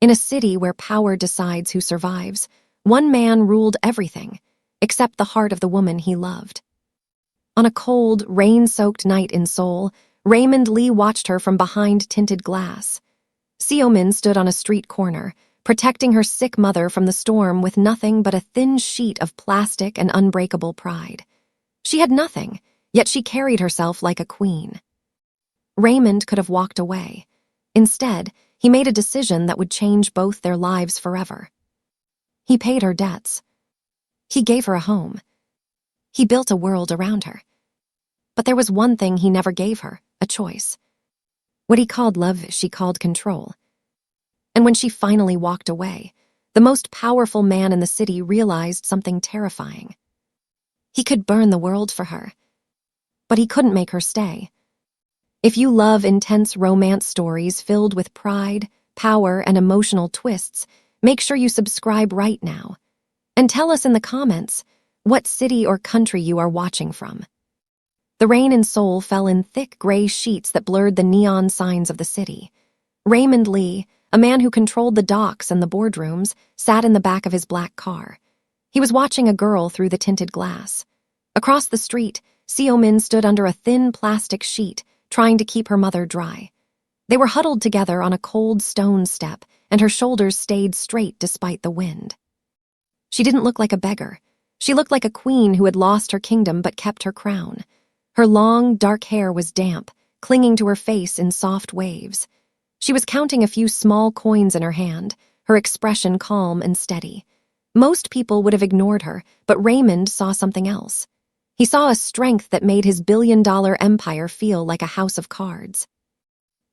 In a city where power decides who survives, one man ruled everything, except the heart of the woman he loved. On a cold, rain-soaked night in Seoul, Raymond Lee watched her from behind tinted glass. Seo-Min stood on a street corner, protecting her sick mother from the storm with nothing but a thin sheet of plastic and unbreakable pride. She had nothing, yet she carried herself like a queen. Raymond could have walked away. Instead, he made a decision that would change both their lives forever. He paid her debts. He gave her a home. He built a world around her. But there was one thing he never gave her, a choice. What he called love, she called control. And when she finally walked away, the most powerful man in the city realized something terrifying. He could burn the world for her, but he couldn't make her stay. If you love intense romance stories filled with pride, power, and emotional twists, make sure you subscribe right now. And tell us in the comments what city or country you are watching from. The rain in Seoul fell in thick gray sheets that blurred the neon signs of the city. Raymond Lee, a man who controlled the docks and the boardrooms, sat in the back of his black car. He was watching a girl through the tinted glass. Across the street, Seo-Min stood under a thin plastic sheet, trying to keep her mother dry. They were huddled together on a cold stone step, and her shoulders stayed straight despite the wind. She didn't look like a beggar. She looked like a queen who had lost her kingdom but kept her crown. Her long, dark hair was damp, clinging to her face in soft waves. She was counting a few small coins in her hand, her expression calm and steady. Most people would have ignored her, but Raymond saw something else. He saw a strength that made his billion-dollar empire feel like a house of cards.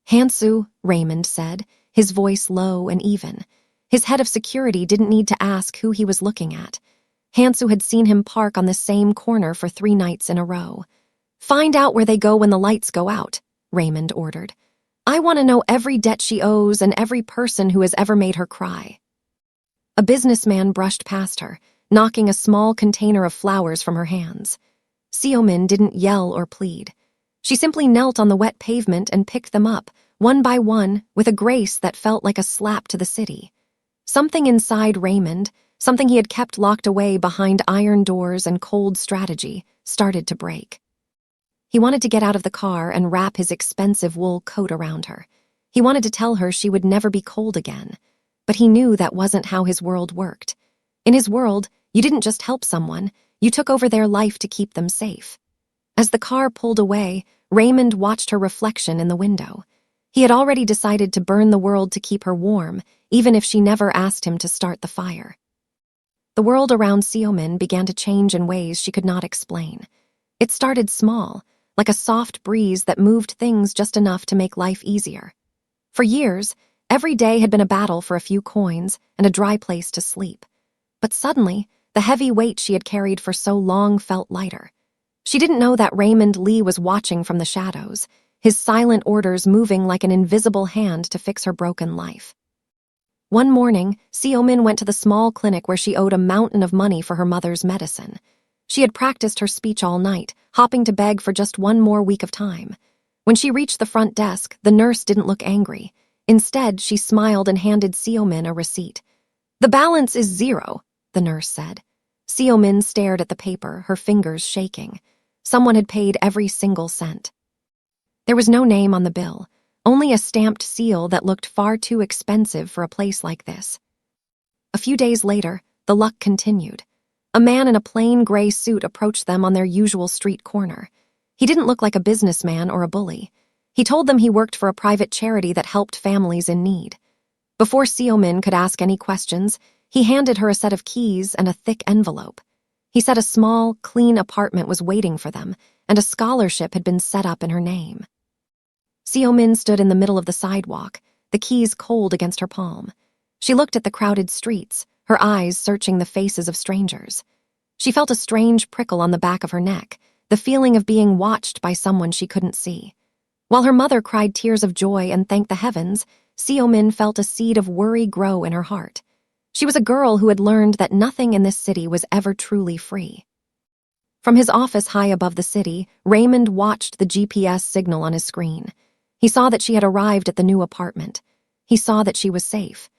"Hansu," Raymond said, his voice low and even. His head of security didn't need to ask who he was looking at. Hansu had seen him park on the same corner for 3 nights in a row. "Find out where they go when the lights go out," Raymond ordered. "I want to know every debt she owes and every person who has ever made her cry." A businessman brushed past her, knocking a small container of flowers from her hands. Seo-Min didn't yell or plead. She simply knelt on the wet pavement and picked them up, one by one, with a grace that felt like a slap to the city. Something inside Raymond, something he had kept locked away behind iron doors and cold strategy, started to break. He wanted to get out of the car and wrap his expensive wool coat around her. He wanted to tell her she would never be cold again. But he knew that wasn't how his world worked. In his world, you didn't just help someone, you took over their life to keep them safe. As the car pulled away, Raymond watched her reflection in the window. He had already decided to burn the world to keep her warm, even if she never asked him to start the fire. The world around Seo-Min began to change in ways she could not explain. It started small, like a soft breeze that moved things just enough to make life easier. For years, every day had been a battle for a few coins and a dry place to sleep. But suddenly, the heavy weight she had carried for so long felt lighter. She didn't know that Raymond Lee was watching from the shadows, his silent orders moving like an invisible hand to fix her broken life. One morning, Seo-Min went to the small clinic where she owed a mountain of money for her mother's medicine. She had practiced her speech all night, hopping to beg for just one more week of time. When she reached the front desk, the nurse didn't look angry. Instead, she smiled and handed Seo-Min a receipt. "The balance is 0, the nurse said. Seo-Min stared at the paper, her fingers shaking. Someone had paid every single cent. There was no name on the bill, only a stamped seal that looked far too expensive for a place like this. A few days later, the luck continued. A man in a plain gray suit approached them on their usual street corner. He didn't look like a businessman or a bully. He told them he worked for a private charity that helped families in need. Before Seo-Min could ask any questions, he handed her a set of keys and a thick envelope. He said a small, clean apartment was waiting for them, and a scholarship had been set up in her name. Seo-Min stood in the middle of the sidewalk, the keys cold against her palm. She looked at the crowded streets, her eyes searching the faces of strangers. She felt a strange prickle on the back of her neck, the feeling of being watched by someone she couldn't see. While her mother cried tears of joy and thanked the heavens, Seo-Min felt a seed of worry grow in her heart. She was a girl who had learned that nothing in this city was ever truly free. From his office high above the city, Raymond watched the GPS signal on his screen. He saw that she had arrived at the new apartment. He saw that she was safe.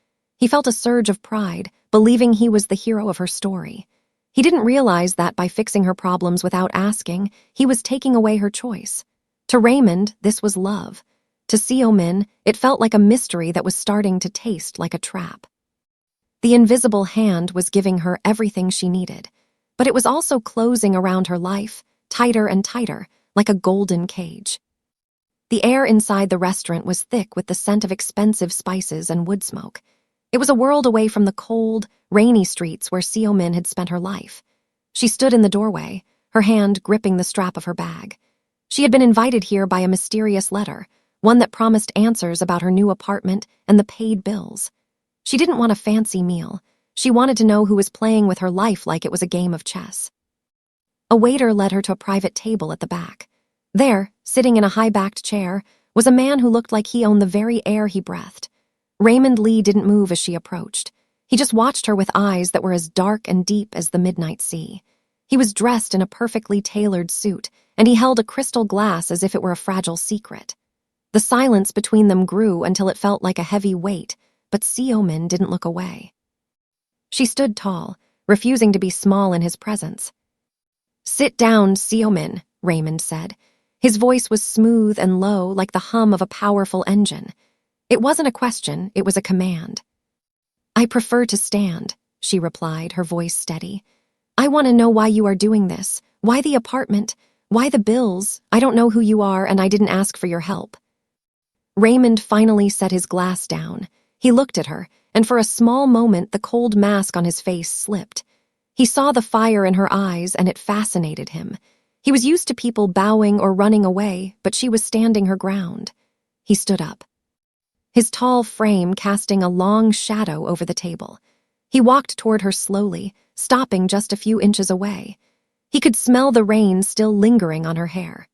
He felt a surge of pride, believing he was the hero of her story. He didn't realize that by fixing her problems without asking, he was taking away her choice. To Raymond, this was love. To Seo-Min, it felt like a mystery that was starting to taste like a trap. The invisible hand was giving her everything she needed, but it was also closing around her life, tighter and tighter, like a golden cage. The air inside the restaurant was thick with the scent of expensive spices and wood smoke. It was a world away from the cold, rainy streets where Seo-Min had spent her life. She stood in the doorway, her hand gripping the strap of her bag. She had been invited here by a mysterious letter, one that promised answers about her new apartment and the paid bills. She didn't want a fancy meal. She wanted to know who was playing with her life like it was a game of chess. A waiter led her to a private table at the back. There, sitting in a high-backed chair, was a man who looked like he owned the very air he breathed. Raymond Lee didn't move as she approached. He just watched her with eyes that were as dark and deep as the midnight sea. He was dressed in a perfectly tailored suit, and he held a crystal glass as if it were a fragile secret. The silence between them grew until it felt like a heavy weight, but Seo-Min didn't look away. She stood tall, refusing to be small in his presence. "Sit down, Seo-Min," Raymond said. His voice was smooth and low, like the hum of a powerful engine. It wasn't a question, it was a command. "I prefer to stand," she replied, her voice steady. "I want to know why you are doing this. Why the apartment? Why the bills? I don't know who you are, and I didn't ask for your help." Raymond finally set his glass down. He looked at her, and for a small moment the cold mask on his face slipped. He saw the fire in her eyes, and it fascinated him. He was used to people bowing or running away, but she was standing her ground. He stood up, his tall frame casting a long shadow over the table. He walked toward her slowly, stopping just a few inches away. He could smell the rain still lingering on her hair.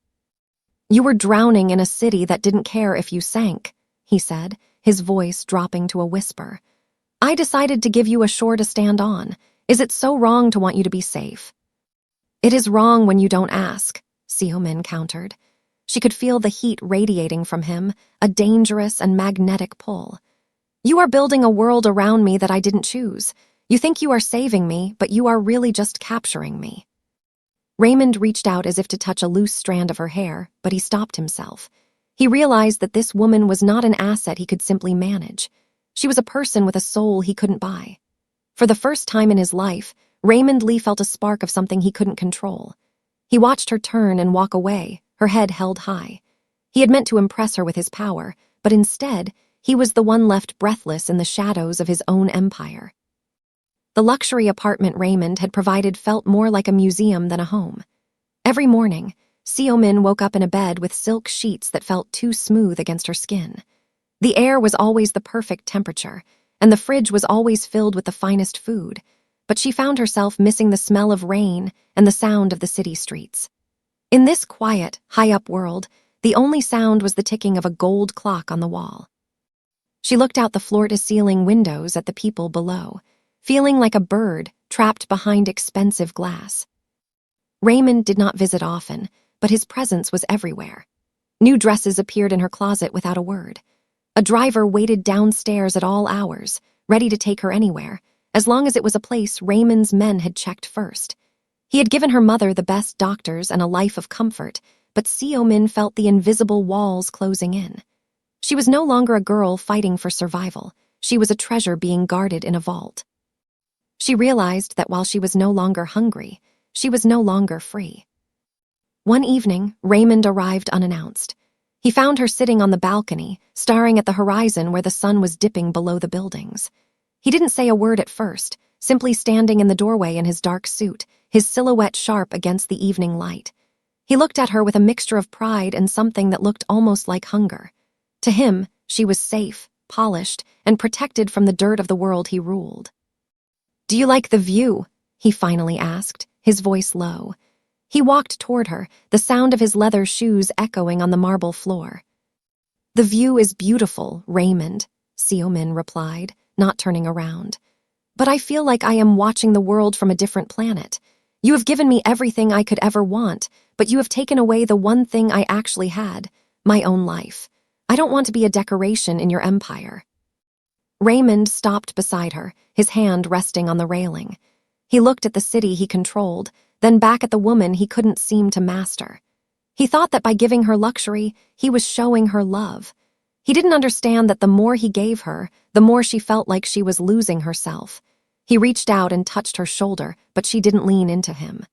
"You were drowning in a city that didn't care if you sank," he said, his voice dropping to a whisper. "I decided to give you a shore to stand on. Is it so wrong to want you to be safe?" "It is wrong when you don't ask," Seo-Min countered. She could feel the heat radiating from him, a dangerous and magnetic pull. "You are building a world around me that I didn't choose. You think you are saving me, but you are really just capturing me." Raymond reached out as if to touch a loose strand of her hair, but he stopped himself. He realized that this woman was not an asset he could simply manage. She was a person with a soul he couldn't buy. For the first time in his life, Raymond Lee felt a spark of something he couldn't control. He watched her turn and walk away, her head held high. He had meant to impress her with his power, but instead, he was the one left breathless in the shadows of his own empire. The luxury apartment Raymond had provided felt more like a museum than a home. Every morning, Seo-Min woke up in a bed with silk sheets that felt too smooth against her skin. The air was always the perfect temperature, and the fridge was always filled with the finest food, but she found herself missing the smell of rain and the sound of the city streets. In this quiet, high-up world, the only sound was the ticking of a gold clock on the wall. She looked out the floor-to-ceiling windows at the people below, feeling like a bird trapped behind expensive glass. Raymond did not visit often, but his presence was everywhere. New dresses appeared in her closet without a word. A driver waited downstairs at all hours, ready to take her anywhere, as long as it was a place Raymond's men had checked first. He had given her mother the best doctors and a life of comfort, but Seo-Min felt the invisible walls closing in. She was no longer a girl fighting for survival. She was a treasure being guarded in a vault. She realized that while she was no longer hungry, she was no longer free. One evening, Raymond arrived unannounced. He found her sitting on the balcony, staring at the horizon where the sun was dipping below the buildings. He didn't say a word at first, simply standing in the doorway in his dark suit, his silhouette sharp against the evening light. He looked at her with a mixture of pride and something that looked almost like hunger. To him, she was safe, polished, and protected from the dirt of the world he ruled. "Do you like the view?" he finally asked, his voice low. He walked toward her, the sound of his leather shoes echoing on the marble floor. "The view is beautiful, Raymond," Seo-Min replied, not turning around. "But I feel like I am watching the world from a different planet. You have given me everything I could ever want, but you have taken away the one thing I actually had, my own life. I don't want to be a decoration in your empire." Raymond stopped beside her, his hand resting on the railing. He looked at the city he controlled, then back at the woman he couldn't seem to master. He thought that by giving her luxury, he was showing her love. He didn't understand that the more he gave her, the more she felt like she was losing herself. He reached out and touched her shoulder, but she didn't lean into him.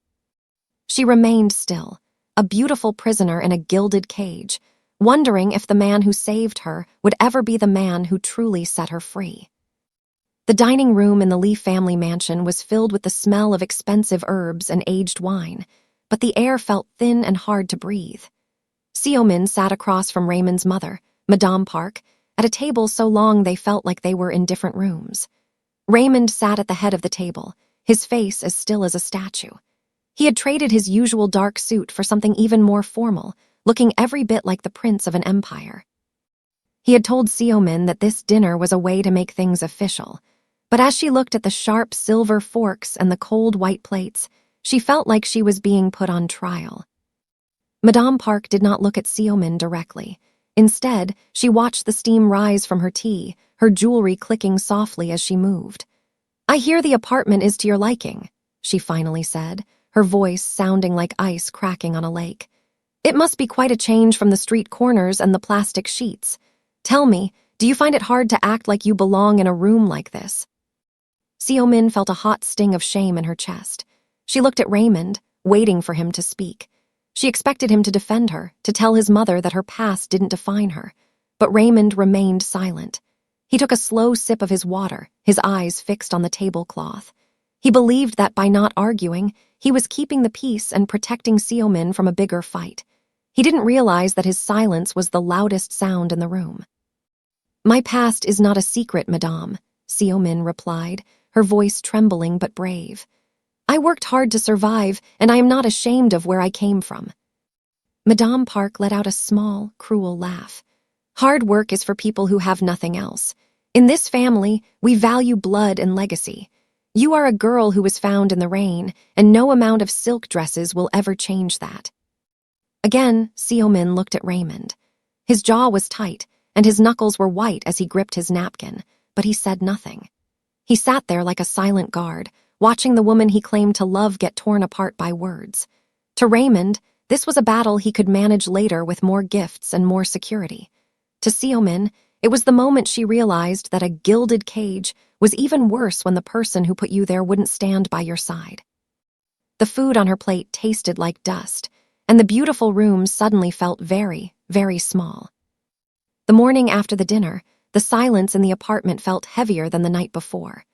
She remained still, a beautiful prisoner in a gilded cage, wondering if the man who saved her would ever be the man who truly set her free. The dining room in the Lee family mansion was filled with the smell of expensive herbs and aged wine, but the air felt thin and hard to breathe. Seo-Min sat across from Raymond's mother, Madame Park, at a table so long they felt like they were in different rooms. Raymond sat at the head of the table, his face as still as a statue. He had traded his usual dark suit for something even more formal, looking every bit like the prince of an empire. He had told Seo-Min that this dinner was a way to make things official, but as she looked at the sharp silver forks and the cold white plates, she felt like she was being put on trial. Madame Park did not look at Seo-Min directly. Instead, she watched the steam rise from her tea, her jewelry clicking softly as she moved. "I hear the apartment is to your liking," she finally said, her voice sounding like ice cracking on a lake. "It must be quite a change from the street corners and the plastic sheets. Tell me, do you find it hard to act like you belong in a room like this?" Seo-Min felt a hot sting of shame in her chest. She looked at Raymond, waiting for him to speak. She expected him to defend her, to tell his mother that her past didn't define her. But Raymond remained silent. He took a slow sip of his water, his eyes fixed on the tablecloth. He believed that by not arguing, he was keeping the peace and protecting Seo-Min from a bigger fight. He didn't realize that his silence was the loudest sound in the room. "My past is not a secret, Madame," Seo-Min replied, her voice trembling but brave. "I worked hard to survive, and I am not ashamed of where I came from." Madame Park let out a small, cruel laugh. "Hard work is for people who have nothing else. In this family, we value blood and legacy. You are a girl who was found in the rain, and no amount of silk dresses will ever change that." Again, Seo-Min looked at Raymond. His jaw was tight, and his knuckles were white as he gripped his napkin, but he said nothing. He sat there like a silent guard, watching the woman he claimed to love get torn apart by words. To Raymond, this was a battle he could manage later with more gifts and more security. To Seo-Min, it was the moment she realized that a gilded cage was even worse when the person who put you there wouldn't stand by your side. The food on her plate tasted like dust, and the beautiful room suddenly felt very, very small. The morning after the dinner, the silence in the apartment felt heavier than the night before.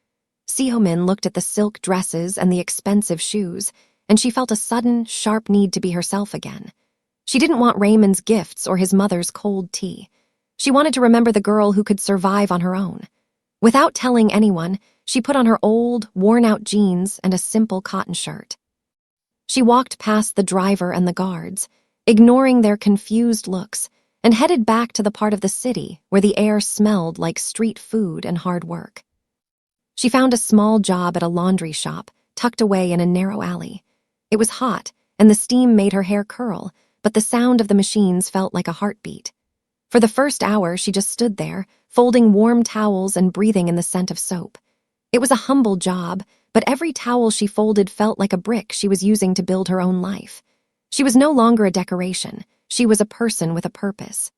Seo-Min looked at the silk dresses and the expensive shoes, and she felt a sudden, sharp need to be herself again. She didn't want Raymond's gifts or his mother's cold tea. She wanted to remember the girl who could survive on her own. Without telling anyone, she put on her old, worn-out jeans and a simple cotton shirt. She walked past the driver and the guards, ignoring their confused looks, and headed back to the part of the city where the air smelled like street food and hard work. She found a small job at a laundry shop, tucked away in a narrow alley. It was hot, and the steam made her hair curl, but the sound of the machines felt like a heartbeat. For the first hour, she just stood there, folding warm towels and breathing in the scent of soap. It was a humble job, but every towel she folded felt like a brick she was using to build her own life. She was no longer a decoration. She was a person with a purpose.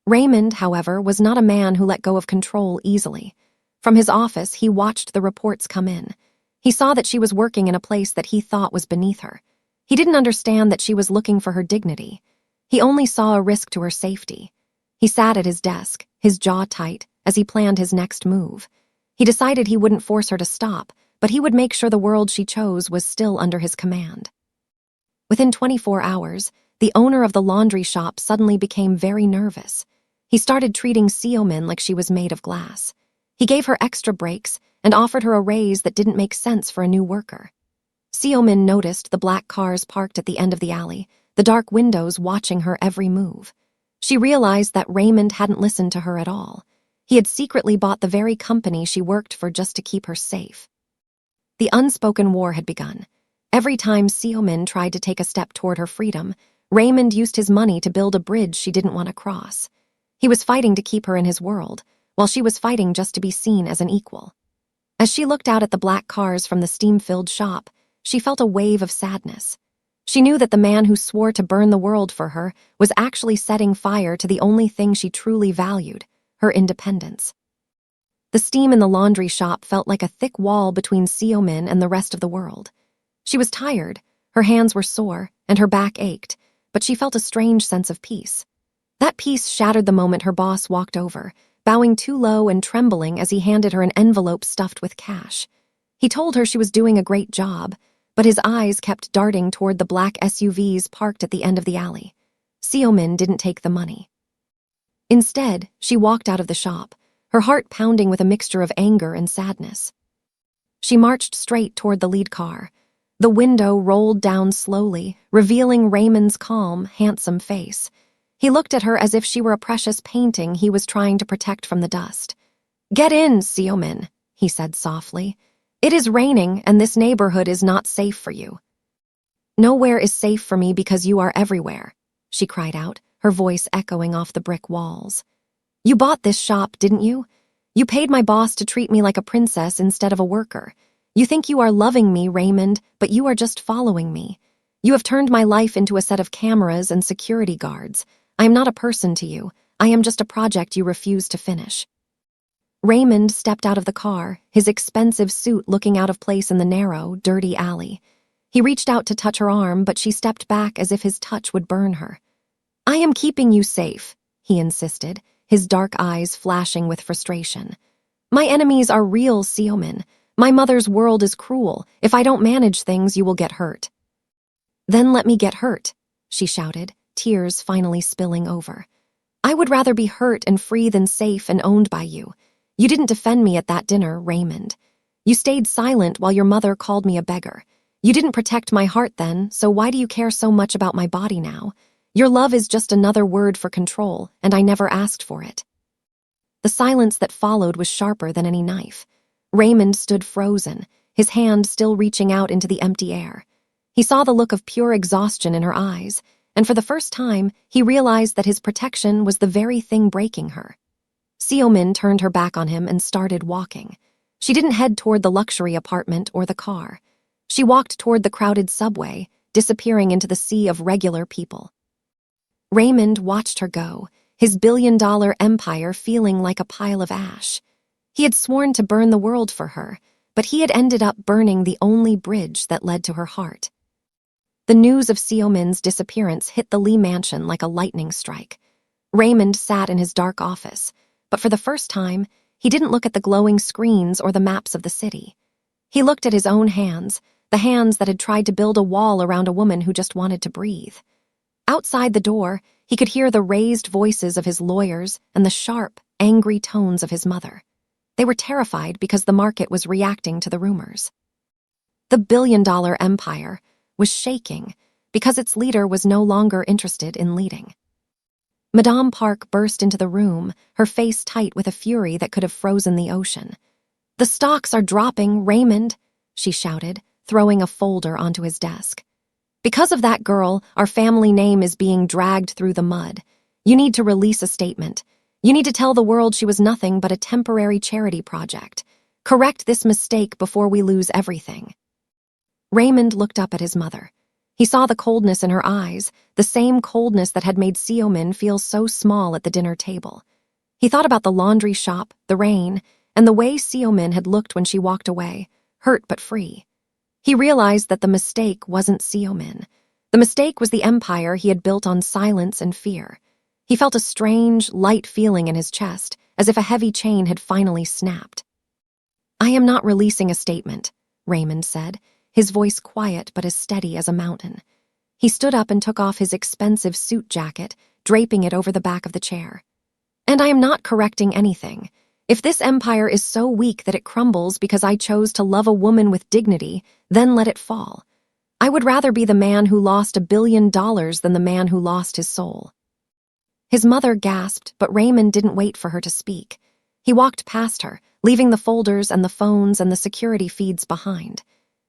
Raymond, however, was not a man who let go of control easily. From his office, he watched the reports come in. He saw that she was working in a place that he thought was beneath her. He didn't understand that she was looking for her dignity. He only saw a risk to her safety. He sat at his desk, his jaw tight, as he planned his next move. He decided he wouldn't force her to stop, but he would make sure the world she chose was still under his command. Within 24 hours, the owner of the laundry shop suddenly became very nervous. He started treating Seo-Min like she was made of glass. He gave her extra breaks and offered her a raise that didn't make sense for a new worker. Seo-Min noticed the black cars parked at the end of the alley, the dark windows watching her every move. She realized that Raymond hadn't listened to her at all. He had secretly bought the very company she worked for just to keep her safe. The unspoken war had begun. Every time Seo-Min tried to take a step toward her freedom, Raymond used his money to build a bridge she didn't want to cross. He was fighting to keep her in his world, while she was fighting just to be seen as an equal. As she looked out at the black cars from the steam-filled shop, she felt a wave of sadness. She knew that the man who swore to burn the world for her was actually setting fire to the only thing she truly valued, her independence. The steam in the laundry shop felt like a thick wall between Seo-Min and the rest of the world. She was tired, her hands were sore, and her back ached, but she felt a strange sense of peace. That peace shattered the moment her boss walked over, bowing too low and trembling as he handed her an envelope stuffed with cash. He told her she was doing a great job, but his eyes kept darting toward the black SUVs parked at the end of the alley. Seo-Min didn't take the money. Instead, she walked out of the shop, her heart pounding with a mixture of anger and sadness. She marched straight toward the lead car. The window rolled down slowly, revealing Raymond's calm, handsome face. He looked at her as if she were a precious painting he was trying to protect from the dust. "Get in, Seo-Min," he said softly. "It is raining, and this neighborhood is not safe for you." "Nowhere is safe for me because you are everywhere," she cried out, her voice echoing off the brick walls. "You bought this shop, didn't you? You paid my boss to treat me like a princess instead of a worker. You think you are loving me, Raymond, but you are just following me. You have turned my life into a set of cameras and security guards. I am not a person to you. I am just a project you refuse to finish." Raymond stepped out of the car, his expensive suit looking out of place in the narrow, dirty alley. He reached out to touch her arm, but she stepped back as if his touch would burn her. "I am keeping you safe," he insisted, his dark eyes flashing with frustration. "My enemies are real, Seo-Min. My mother's world is cruel. If I don't manage things, you will get hurt." "Then let me get hurt," she shouted, tears finally spilling over. "I would rather be hurt and free than safe and owned by you. You didn't defend me at that dinner, Raymond. You stayed silent while your mother called me a beggar. You didn't protect my heart then, so why do you care so much about my body now? Your love is just another word for control, and I never asked for it." The silence that followed was sharper than any knife. Raymond stood frozen, his hand still reaching out into the empty air. He saw the look of pure exhaustion in her eyes, and for the first time, he realized that his protection was the very thing breaking her. Seo-Min turned her back on him and started walking. She didn't head toward the luxury apartment or the car. She walked toward the crowded subway, disappearing into the sea of regular people. Raymond watched her go, his billion-dollar empire feeling like a pile of ash. He had sworn to burn the world for her, but he had ended up burning the only bridge that led to her heart. The news of Seo-Min's disappearance hit the Lee mansion like a lightning strike. Raymond sat in his dark office, but for the first time, he didn't look at the glowing screens or the maps of the city. He looked at his own hands, the hands that had tried to build a wall around a woman who just wanted to breathe. Outside the door, he could hear the raised voices of his lawyers and the sharp, angry tones of his mother. They were terrified because the market was reacting to the rumors. The billion-dollar empire was shaking because its leader was no longer interested in leading. Madame Park burst into the room, her face tight with a fury that could have frozen the ocean. "The stocks are dropping, Raymond," she shouted, throwing a folder onto his desk. "Because of that girl, our family name is being dragged through the mud. You need to release a statement. You need to tell the world she was nothing but a temporary charity project. Correct this mistake before we lose everything." Raymond looked up at his mother. He saw the coldness in her eyes, the same coldness that had made Seo-Min feel so small at the dinner table. He thought about the laundry shop, the rain, and the way Seo-Min had looked when she walked away, hurt but free. He realized that the mistake wasn't Seo-Min. The mistake was the empire he had built on silence and fear. He felt a strange, light feeling in his chest, as if a heavy chain had finally snapped. "I am not releasing a statement," Raymond said, his voice quiet but as steady as a mountain. He stood up and took off his expensive suit jacket, draping it over the back of the chair. "And I am not correcting anything. If this empire is so weak that it crumbles because I chose to love a woman with dignity, then let it fall. I would rather be the man who lost $1 billion than the man who lost his soul." His mother gasped, but Raymond didn't wait for her to speak. He walked past her, leaving the folders and the phones and the security feeds behind.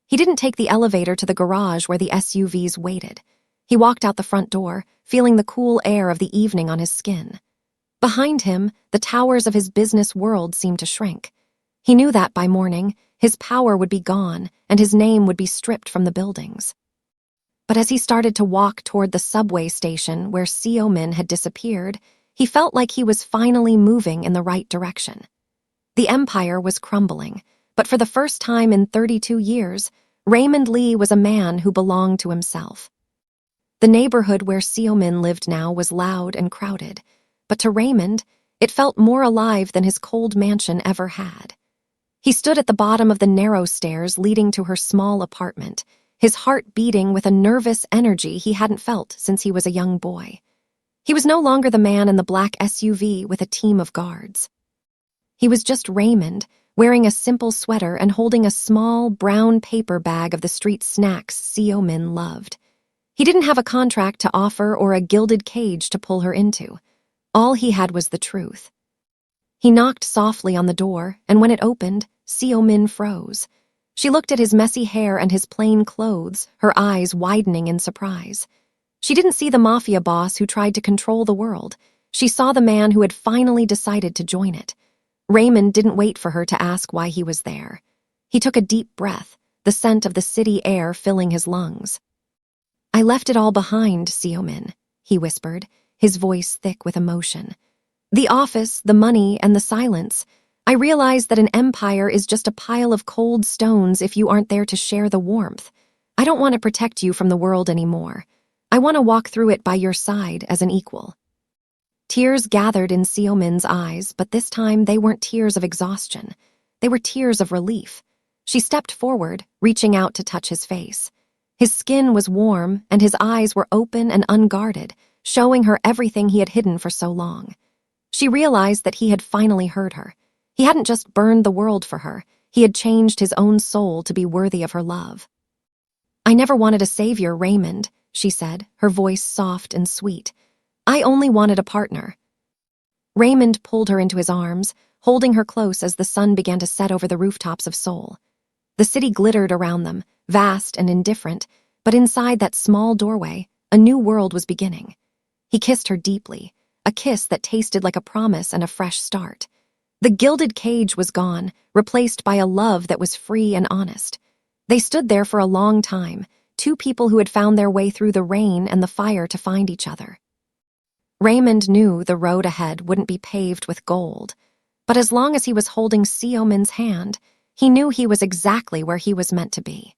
He didn't take the elevator to the garage where the SUVs waited. He walked out the front door, feeling the cool air of the evening on his skin. Behind him, the towers of his business world seemed to shrink. He knew that by morning, his power would be gone and his name would be stripped from the buildings. But as he started to walk toward the subway station where Seo-Min had disappeared, he felt like he was finally moving in the right direction. The empire was crumbling, but for the first time in 32 years, Raymond Lee was a man who belonged to himself. The neighborhood where Seo-Min lived now was loud and crowded, but to Raymond, it felt more alive than his cold mansion ever had. He stood at the bottom of the narrow stairs leading to her small apartment, his heart beating with a nervous energy he hadn't felt since he was a young boy. He was no longer the man in the black SUV with a team of guards. He was just Raymond, wearing a simple sweater and holding a small, brown paper bag of the street snacks Seo-Min loved. He didn't have a contract to offer or a gilded cage to pull her into. All he had was the truth. He knocked softly on the door, and when it opened, Seo-Min froze. She looked at his messy hair and his plain clothes, her eyes widening in surprise. She didn't see the Mafia boss who tried to control the world. She saw the man who had finally decided to join it. Raymond didn't wait for her to ask why he was there. He took a deep breath, the scent of the city air filling his lungs. "I left it all behind, Seo-Min," he whispered, his voice thick with emotion. "The office, the money, and the silence. I realize that an empire is just a pile of cold stones if you aren't there to share the warmth. I don't want to protect you from the world anymore. I want to walk through it by your side as an equal." Tears gathered in Seo-Min's eyes, but this time they weren't tears of exhaustion. They were tears of relief. She stepped forward, reaching out to touch his face. His skin was warm, and his eyes were open and unguarded, showing her everything he had hidden for so long. She realized that he had finally heard her. He hadn't just burned the world for her, he had changed his own soul to be worthy of her love. "I never wanted a savior, Raymond," she said, her voice soft and sweet. "I only wanted a partner." Raymond pulled her into his arms, holding her close as the sun began to set over the rooftops of Seoul. The city glittered around them, vast and indifferent, but inside that small doorway, a new world was beginning. He kissed her deeply, a kiss that tasted like a promise and a fresh start. The gilded cage was gone, replaced by a love that was free and honest. They stood there for a long time, two people who had found their way through the rain and the fire to find each other. Raymond knew the road ahead wouldn't be paved with gold, but as long as he was holding Seo-Min's hand, he knew he was exactly where he was meant to be.